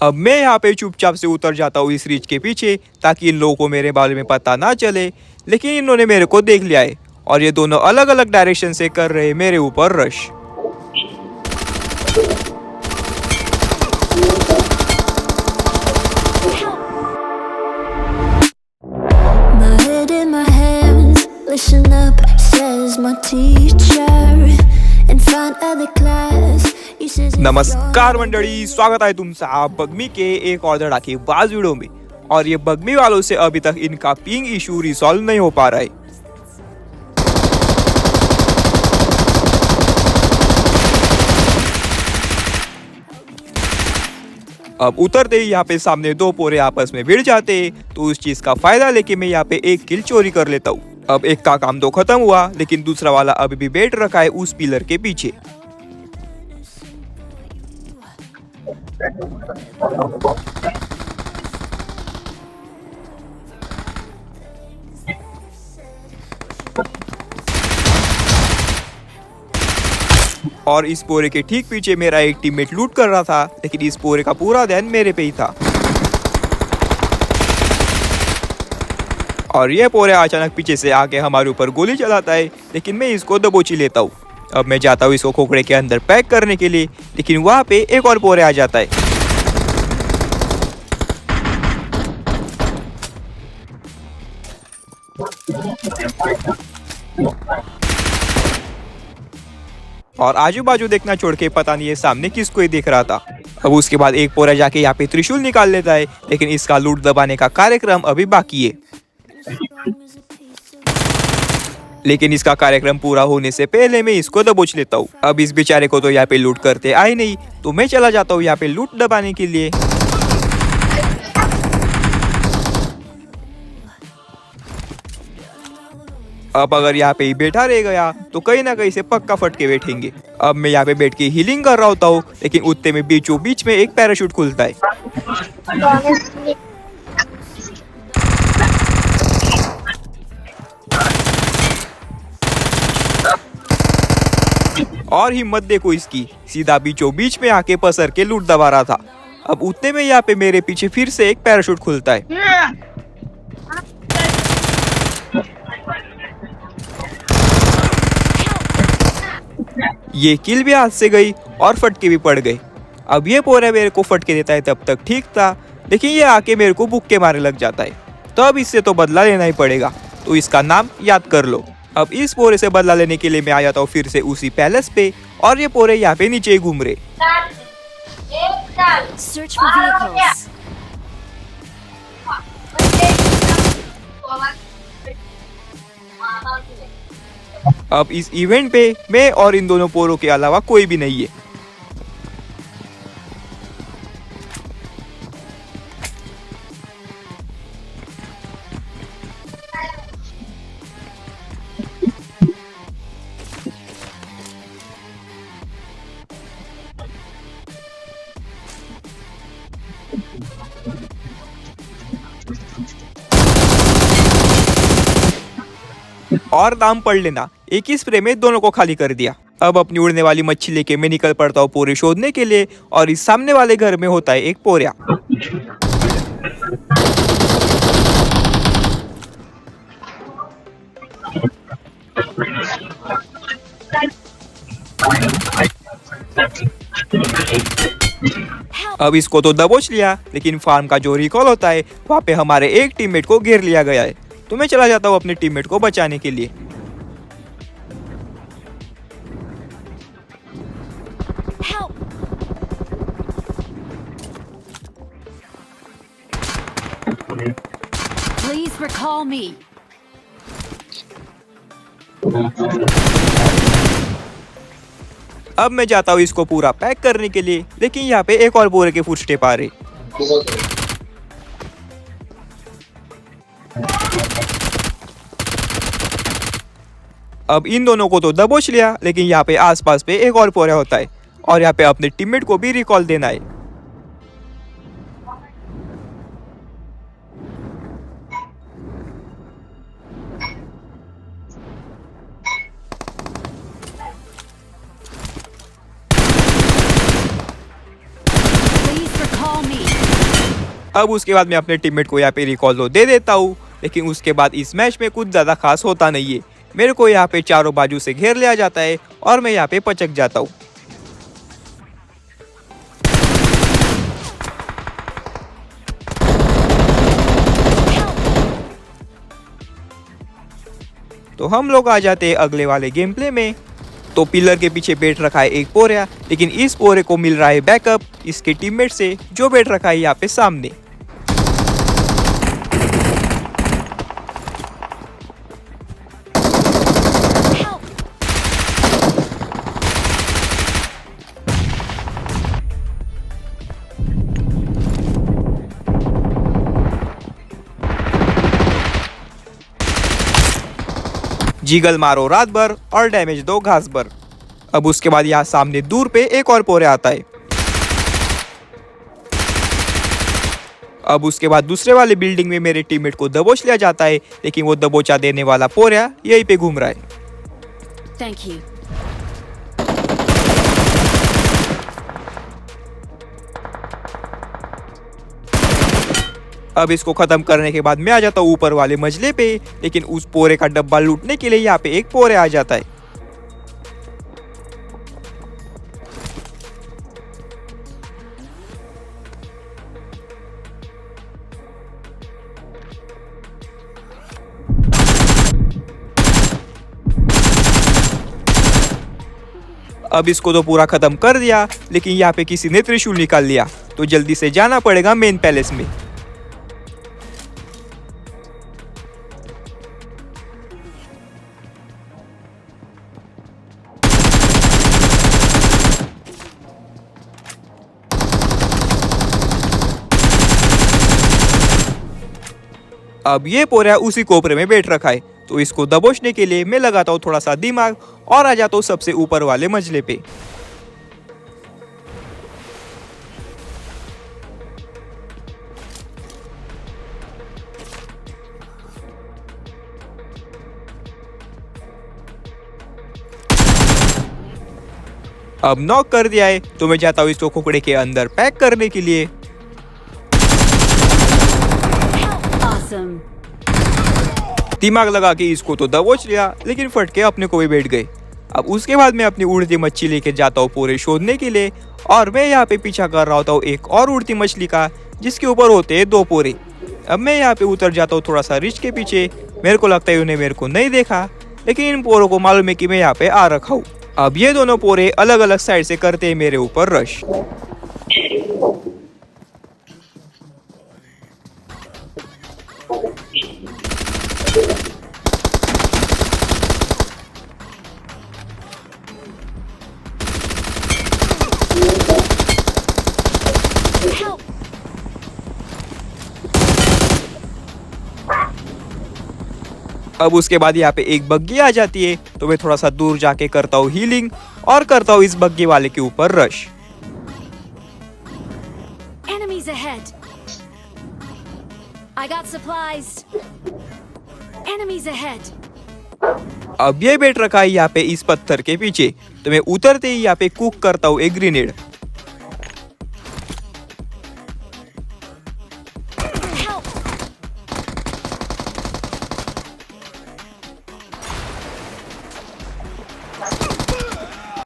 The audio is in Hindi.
अब मैं यहाँ पे चुपचाप से उतर जाता हूँ इस रिच के पीछे ताकि इन लोगों को मेरे बारे में पता ना चले, लेकिन इन्होंने मेरे को देख लिया है और ये दोनों अलग अलग डायरेक्शन से कर रहे मेरे ऊपर rush. Listen up, says my teacher in front of the class. He says नमस्कार मंडळी, स्वागत आहे तुमचा बगमी के एक और धड़ाकेबाज वीडियो में। और ये बगमी वालों से अभी तक इनका पिंग इशू रिसॉल्व नहीं हो पा रहा है। अब उतरते ही यहाँ पे सामने दो पोरे आपस में भिड़ जाते, तो उस चीज का फायदा लेके मैं यहाँ पे एक किल चोरी कर लेता हूँ। अब एक का काम तो खत्म हुआ, लेकिन दूसरा वाला अभी भी बैठ रखा है उस पिलर के पीछे। और इस पोरे के ठीक पीछे मेरा एक टीममेट लूट कर रहा था, लेकिन इस पोरे का पूरा ध्यान मेरे पे ही था। और ये पोरे अचानक पीछे से आके हमारे ऊपर गोली चलाता है, लेकिन मैं इसको दबोच ही लेता हूँ। अब मैं जाता हूँ इसको खोखड़े के अंदर पैक करने के लिए, लेकिन वहाँ पे एक और पोरे आ जाता है। और आजू बाजू देखना छोड़ के पता नहीं ये सामने किसको ही देख रहा था। अब उसके बाद एक पोरा जाके यहाँ पे त्रिशूल निकाल लेता है, लेकिन इसका लूट दबाने का कार्यक्रम अभी बाकी है। लेकिन इसका कार्यक्रम पूरा होने से पहले मैं इसको दबोच लेता हूँ। अब इस बेचारे को तो यहाँ पे लूट करते आए नहीं, तो मैं चला जाता हूँ यहाँ पे लूट दबाने के लिए। अब अगर यहाँ पे ही बैठा रह गया तो कहीं ना कहीं से पक्का फट के बैठेंगे। अब मैं यहाँ पे बैठ के हीलिंग कर रहा होता हूँ, लेकिन उतने में बीचों बीच में एक पैराशूट खुलता है। और हिम्मत देखो इसकी, सीधा बीचों बीच में आके पसर के लूट दबा रहा था। अब उतने में यहाँ पे मेरे पीछे फिर से एक पैराशूट खुलता है। ये किल भी हाथ से गई और फटके भी पड़ गए। अब ये पोरा मेरे को फटके देता है तब तक ठीक था, लेकिन ये आके मेरे को बुक्के मारने लग जाता है। तो अब इससे तो बदला लेना ही पड़ेगा, तो इसका नाम याद कर लो। अब इस पोरे से बदला लेने के लिए मैं आ जाता हूँ फिर से उसी पैलेस पे, और ये पोरे यहाँ पे नीचे ही घूम रहे। search for vehicles. अब इस इवेंट पे मैं और इन दोनों पोरों के अलावा कोई भी नहीं है। और दाम पढ़ लेना, एक ही स्प्रे में दोनों को खाली कर दिया। अब अपनी उड़ने वाली मच्छी लेके मैं निकल पड़ता हूँ पोरे शोधने के लिए, और इस सामने वाले घर में होता है एक पोरिया। अब इसको तो दबोच लिया, लेकिन फार्म का जो रिकॉल होता है वहाँ पे हमारे एक टीममेट को घेर लिया गया है। तो मैं चला जाता हूँ अपने टीममेट को बचाने के लिए। Please recall me. अब मैं जाता हूँ इसको पूरा पैक करने के लिए, लेकिन यहाँ पे एक और पोरे के फुटस्टेप आ रहे। अब इन दोनों को तो दबोच लिया, लेकिन यहाँ पे आसपास पे एक और पोरा होता है, और यहाँ पे अपने टीममेट को भी रिकॉल देना है। Please recall me. अब उसके बाद मैं अपने टीममेट को यहाँ पे रिकॉल तो दे देता हूँ, लेकिन उसके बाद इस मैच में कुछ ज़्यादा खास होता नहीं है। मेरे को यहाँ पे चारों बाजू से घेर लिया जाता है और मैं यहाँ पे पचक जाता हूँ। तो हम लोग आ जाते हैं अगले वाले गेम प्ले में। तो पिलर के पीछे बैठ रखा है एक पोरिया, लेकिन इस पोरे को मिल रहा है बैकअप इसके टीममेट से जो बैठ रखा है यहाँ पे सामने। जीगल मारो रात भर और डैमेज दो घास भर। अब उसके बाद यहाँ सामने दूर पे एक और पोरे आता है। अब उसके बाद दूसरे वाले बिल्डिंग में मेरे टीममेट को दबोच लिया जाता है, लेकिन वो दबोचा देने वाला पोरिया यहीं पे घूम रहा है। Thank you. अब इसको खत्म करने के बाद मैं आ जाता हूँ ऊपर वाले मंजिले पे, लेकिन उस पोरे का डब्बा लूटने के लिए यहाँ पे एक पोरे आ जाता है। अब इसको तो पूरा खत्म कर दिया, लेकिन यहाँ पे किसी ने त्रिशूल निकाल लिया, तो जल्दी से जाना पड़ेगा मेन पैलेस में। अब ये पोरिया उसी कोपरे में बैठ रखा है, तो इसको दबोचने के लिए मैं लगाता हूँ थोड़ा सा दिमाग और आ जाता हूँ सबसे ऊपर वाले मंजिले पे। अब नॉक कर दिया है, तो मैं जाता हूँ इसको खोपड़े के अंदर पैक करने के लिए। Awesome. दिमाग लगा के इसको तो दबोच लिया, लेकिन फट के अपने को भी बैठ गए। अब उसके बाद मैं अपनी उड़ती मछली लेके जाता हूँ पोरे शोधने के लिए, और मैं यहाँ पे पीछा कर रहा होता हूँ एक और उड़ती मछली का, जिसके ऊपर होते हैं 2 पोरे। अब मैं यहाँ पे उतर जाता हूँ थोड़ा सा रिच के पीछे। मेरे को लगता है उन्हें मेरे को नहीं देखा, लेकिन इन पोरों को मालूम है कि मैं यहाँ पे आ रखा हूँ। अब ये दोनों पोरे अलग अलग साइड से करते हैं मेरे ऊपर रश। अब उसके बाद यहाँ पे एक बग्गी आ जाती है, तो मैं थोड़ा सा दूर जाके करता हूँ हीलिंग और करता हूँ इस बग्गी वाले के ऊपर rush. Enemies ahead. I got supplies. Enemies ahead. अब ये बैठ रखा है यहाँ पे इस पत्थर के पीछे, तो मैं उतरते ही यहाँ पे कुक करता हूँ एक ग्रेनेड।